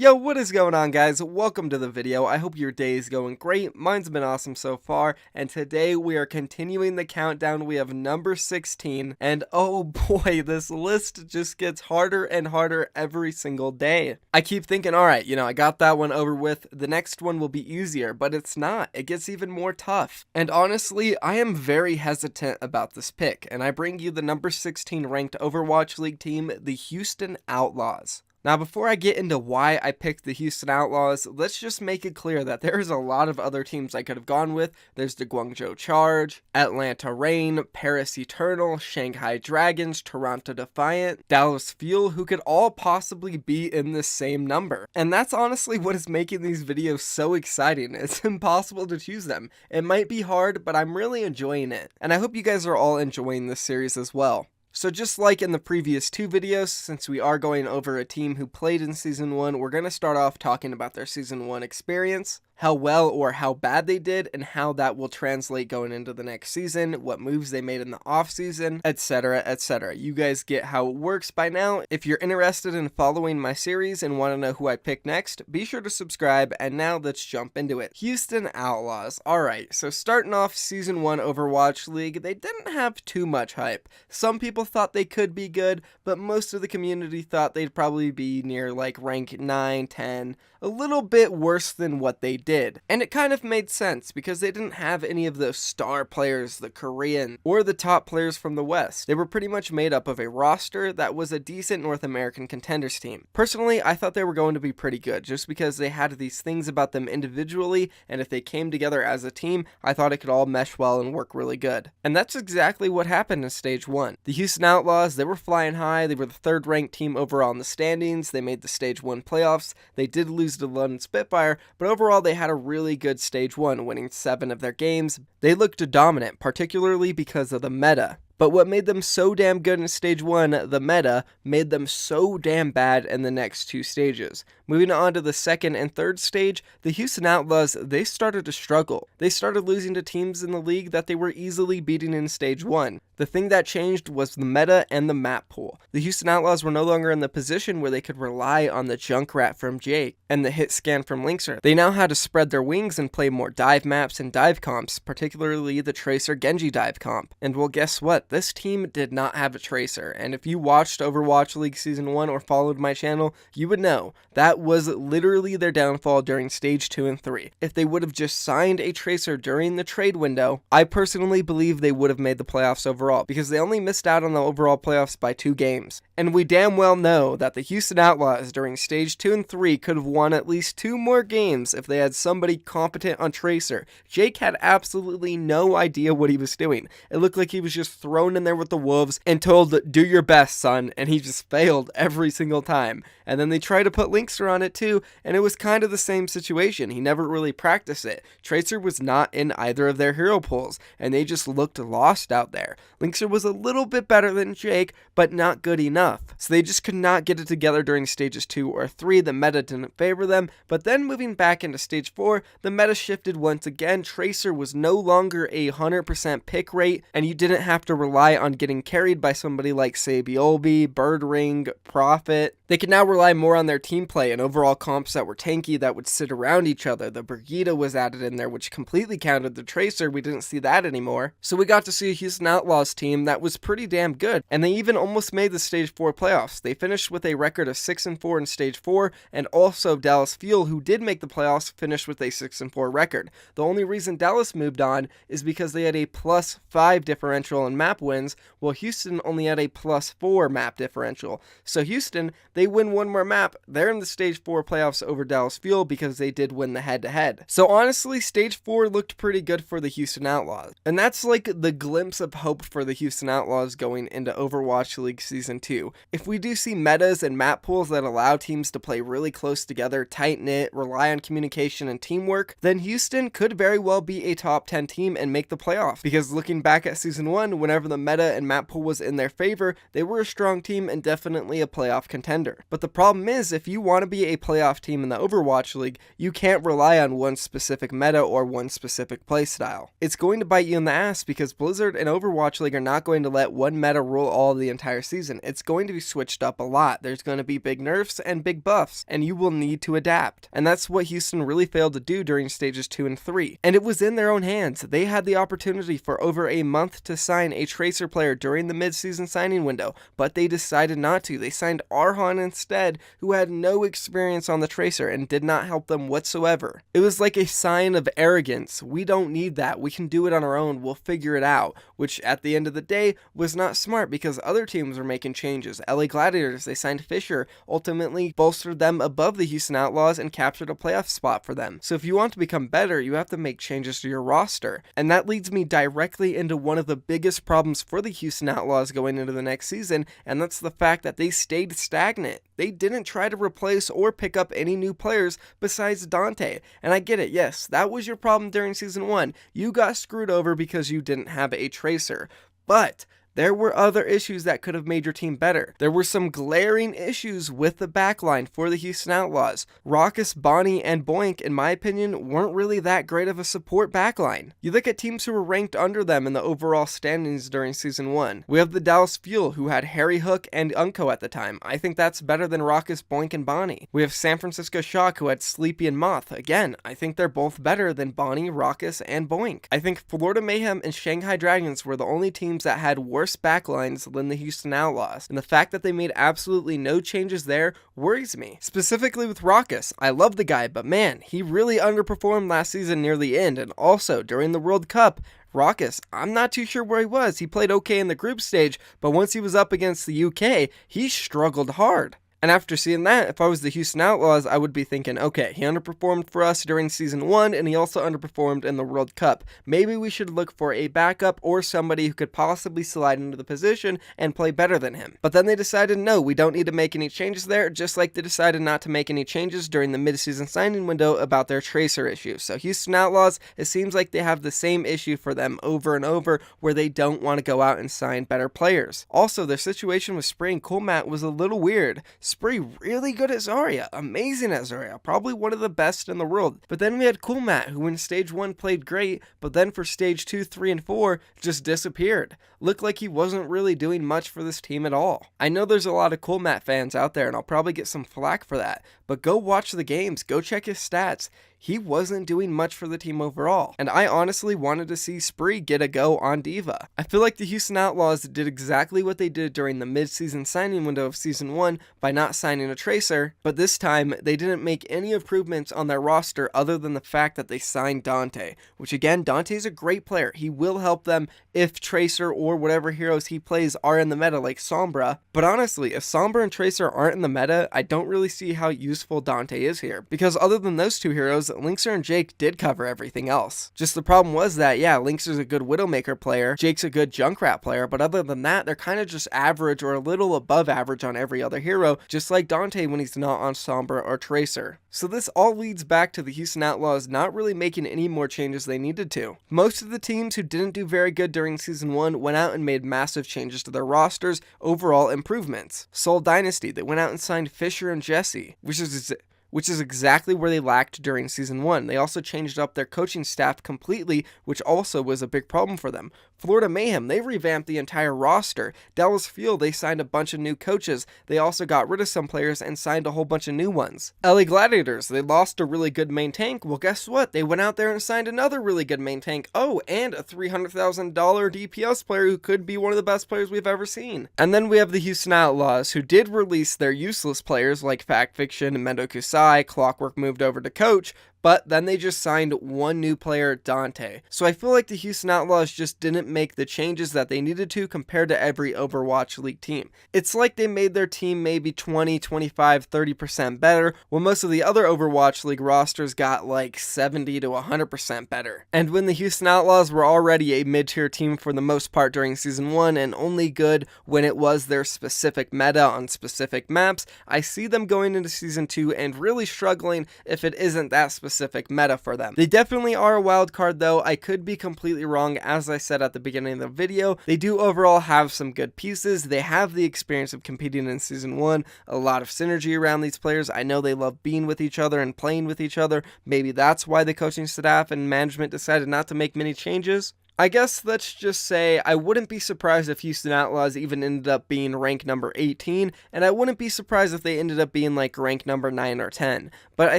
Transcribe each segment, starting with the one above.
Yo, what is going on, guys? Welcome to the video. I hope your day is going great. Mine's been awesome so far, and today we are continuing the countdown. We have number 16, and oh boy, this list just gets harder and harder every single day. I keep thinking, alright, I got that one over with. The next one will be easier, but it's not. It gets even more tough. And honestly, I am very hesitant about this pick, and I bring you the number 16 ranked Overwatch League team, the Houston Outlaws. Now, before I get into why I picked the Houston Outlaws, let's just make it clear that there is a lot of other teams I could have gone with. There's the Guangzhou Charge, Atlanta Reign, Paris Eternal, Shanghai Dragons, Toronto Defiant, Dallas Fuel, who could all possibly be in this same number. And that's honestly what is making these videos so exciting. It's impossible to choose them. It might be hard, but I'm really enjoying it. And I hope you guys are all enjoying this series as well. So just like in the previous two videos, since we are going over a team who played in Season 1, we're going to start off talking about their Season 1 experience, how well or how bad they did, and how that will translate going into the next season, what moves they made in the off-season, etc, etc. You guys get how it works by now. If you're interested in following my series and want to know who I pick next, be sure to subscribe, and now let's jump into it. Houston Outlaws. Alright, so starting off Season 1 Overwatch League, they didn't have too much hype. Some people thought they could be good, but most of the community thought they'd probably be near like rank 9, 10, a little bit worse than what they did. And it kind of made sense because they didn't have any of those star players, the Korean, or the top players from the West. They were pretty much made up of a roster that was a decent North American contenders team. Personally, I thought they were going to be pretty good just because they had these things about them individually, and if they came together as a team, I thought it could all mesh well and work really good. And that's exactly what happened in Stage 1. The Houston Outlaws, they were flying high. They were the third ranked team overall in the standings. They made the Stage 1 playoffs. They did lose to London Spitfire, but overall they had a really good Stage 1, winning 7 of their games. They looked dominant, particularly because of the meta. But what made them so damn good in Stage 1, the meta, made them so damn bad in the next two stages. Moving on to the second and third stage, the Houston Outlaws, they started to struggle. They started losing to teams in the league that they were easily beating in Stage 1. The thing that changed was the meta and the map pool. The Houston Outlaws were no longer in the position where they could rely on the Junkrat from Jake and the hit scan from Linkser. They now had to spread their wings and play more dive maps and dive comps, particularly the Tracer Genji dive comp. And well, guess what? This team did not have a Tracer, and if you watched Overwatch League Season 1 or followed my channel, you would know that was literally their downfall during Stage 2 and 3. If they would have just signed a Tracer during the trade window, I personally believe they would have made the playoffs overall, because they only missed out on the overall playoffs by 2 games. And we damn well know that the Houston Outlaws during Stage 2 and 3 could have won at least 2 more games if they had somebody competent on Tracer. Jake had absolutely no idea what he was doing. It looked like he was just thrown in there with the wolves and told, do your best, son, and he just failed every single time. And then they tried to put Linkser on it too, and it was kind of the same situation. He never really practiced it. Tracer was not in either of their hero pools, and they just looked lost out there. Linkser was a little bit better than Jake, but not good enough. So they just could not get it together during stages 2 or 3. The meta didn't favor them, but then moving back into Stage 4, the meta shifted once again. Tracer was no longer a 100% pick rate, and you didn't have to rely on getting carried by somebody like Sabiolbi, Birdring, Prophet. They could now rely more on their team play and overall comps that were tanky that would sit around each other. The Brigida was added in there, which completely countered the Tracer. We didn't see that anymore. So we got to see a Houston Outlaws team that was pretty damn good, and they even almost made the Stage 4 playoffs. They finished with a record of 6-4 in Stage 4, and also Dallas Fuel, who did make the playoffs, finished with a 6-4 record. The only reason Dallas moved on is because they had a +5 differential in map wins, while Houston only had a +4 map differential. So Houston, they win one more map, they're in the Stage 4 playoffs over Dallas Fuel because they did win the head-to-head. So honestly, Stage 4 looked pretty good for the Houston Outlaws. And that's like the glimpse of hope for the Houston Outlaws going into Overwatch League Season 2. If we do see metas and map pools that allow teams to play really close together, tight-knit, rely on communication and teamwork, then Houston could very well be a top 10 team and make the playoffs. Because looking back at Season 1, whenever the meta and map pool was in their favor, they were a strong team and definitely a playoff contender. But the problem is, if you want to be a playoff team in the Overwatch League, you can't rely on one specific meta or one specific playstyle. It's going to bite you in the ass because Blizzard and Overwatch League are not going to let one meta rule all the entire season. It's going to be switched up a lot. There's going to be big nerfs and big buffs, and you will need to adapt. And that's what Houston really failed to do during stages 2 and 3. And it was in their own hands. They had the opportunity for over a month to sign a Tracer player during the midseason signing window, but they decided not to. They signed Arrogance instead, who had no experience on the Tracer and did not help them whatsoever. It was like a sign of arrogance. We don't need that. We can do it on our own. We'll figure it out, which at the end of the day was not smart because other teams were making changes. LA Gladiators, they signed Fisher, ultimately bolstered them above the Houston Outlaws and captured a playoff spot for them. So if you want to become better, you have to make changes to your roster. And that leads me directly into one of the biggest problems for the Houston Outlaws going into the next season, and that's the fact that they stayed stagnant. They didn't try to replace or pick up any new players besides Danteh. And I get it, yes, that was your problem during season 1. You got screwed over because you didn't have a Tracer. But there were other issues that could have made your team better. There were some glaring issues with the backline for the Houston Outlaws. Raucus, Bonnie, and Boink, in my opinion, weren't really that great of a support backline. You look at teams who were ranked under them in the overall standings during Season 1. We have the Dallas Fuel, who had Harry Hook and Unco at the time. I think that's better than Raucus, Boink, and Bonnie. We have San Francisco Shock, who had Sleepy and Moth. Again, I think they're both better than Bonnie, Raucus, and Boink. I think Florida Mayhem and Shanghai Dragons were the only teams that had worse backlines than the Houston Outlaws, and the fact that they made absolutely no changes there worries me. Specifically with Raucus, I love the guy, but man, he really underperformed last season near the end, and also during the World Cup. Raucus, I'm not too sure where he was. He played okay in the group stage, but once he was up against the UK, he struggled hard. And after seeing that, if I was the Houston Outlaws, I would be thinking, okay, he underperformed for us during Season 1, and he also underperformed in the World Cup. Maybe we should look for a backup or somebody who could possibly slide into the position and play better than him. But then they decided, no, we don't need to make any changes there, just like they decided not to make any changes during the mid-season signing window about their Tracer issue. So Houston Outlaws, it seems like they have the same issue for them over and over, where they don't want to go out and sign better players. Also, their situation with Spree and Coolmat was a little weird. Spree really good at Zarya, amazing at Zarya, probably one of the best in the world. But then we had Coolmat, who in stage 1 played great, but then for stage 2, 3, and 4 just disappeared. Looked like he wasn't really doing much for this team at all. I know there's a lot of Coolmat fans out there, and I'll probably get some flack for that, but go watch the games, go check his stats. He wasn't doing much for the team overall, and I honestly wanted to see Spree get a go on Diva. I feel like the Houston Outlaws did exactly what they did during the mid-season signing window of Season 1 by not signing a Tracer, but this time they didn't make any improvements on their roster other than the fact that they signed Danteh, which again, Dante's a great player. He will help them if Tracer or whatever heroes he plays are in the meta like Sombra, but honestly, if Sombra and Tracer aren't in the meta, I don't really see how useful Danteh is here, because other than those two heroes, Linkser and Jake did cover everything else. Just the problem was that, yeah, Linkser's a good Widowmaker player, Jake's a good Junkrat player, but other than that, they're kind of just average or a little above average on every other hero, just like Danteh when he's not on Sombra or Tracer. So this all leads back to the Houston Outlaws not really making any more changes they needed to. Most of the teams who didn't do very good during Season 1 went out and made massive changes to their rosters, overall improvements. Seoul Dynasty, they went out and signed Fisher and Jesse, which is exactly where they lacked during Season 1. They also changed up their coaching staff completely, which also was a big problem for them. Florida Mayhem, they revamped the entire roster. Dallas Fuel, they signed a bunch of new coaches. They also got rid of some players and signed a whole bunch of new ones. LA Gladiators, they lost a really good main tank. Well, guess what? They went out there and signed another really good main tank. Oh, and a $300,000 DPS player who could be one of the best players we've ever seen. And then we have the Houston Outlaws, who did release their useless players like Fact Fiction and Mendo Kusai. Clockwork moved over to coach, but then they just signed one new player, Danteh. So I feel like the Houston Outlaws just didn't make the changes that they needed to compared to every Overwatch League team. It's like they made their team maybe 20, 25, 30% better, while most of the other Overwatch League rosters got like 70 to 100% better. And when the Houston Outlaws were already a mid-tier team for the most part during Season 1 and only good when it was their specific meta on specific maps, I see them going into Season 2 and really struggling if it isn't that specific meta for them. They definitely are a wild card though. I could be completely wrong. As I said at the beginning of the video, they do overall have some good pieces. They have the experience of competing in Season 1, a lot of synergy around these players. I know they love being with each other and playing with each other. Maybe that's why the coaching staff and management decided not to make many changes. I guess let's just say I wouldn't be surprised if Houston Outlaws even ended up being ranked number 18, and I wouldn't be surprised if they ended up being like ranked number 9 or 10. But I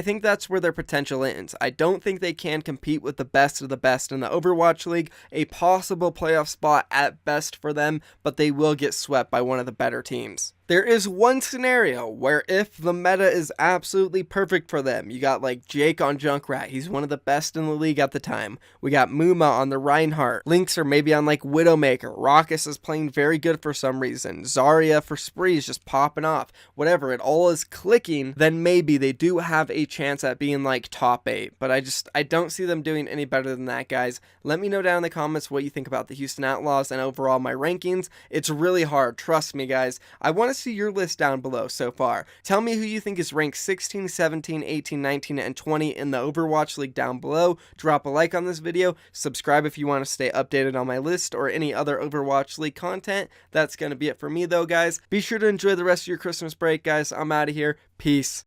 think that's where their potential ends. I don't think they can compete with the best of the best in the Overwatch League, a possible playoff spot at best for them, but they will get swept by one of the better teams. There is one scenario where if the meta is absolutely perfect for them, you got like Jake on Junkrat, he's one of the best in the league at the time. We got Muma on the Reinhardt. Lynx are maybe on like Widowmaker. Raucus is playing very good for some reason. Zarya for Spree is just popping off. Whatever, it all is clicking, then maybe they do have a chance at being like top 8. But I don't see them doing any better than that, guys. Let me know down in the comments what you think about the Houston Outlaws and overall my rankings. It's really hard, trust me, guys. I want to see your list down below so far. Tell me who you think is ranked 16, 17, 18, 19, and 20 in the Overwatch League down below. Drop a like on this video, subscribe if you want to stay updated on my list or any other Overwatch League content. That's going to be it for me though, guys. Be sure to enjoy the rest of your Christmas break, guys. I'm out of here. Peace.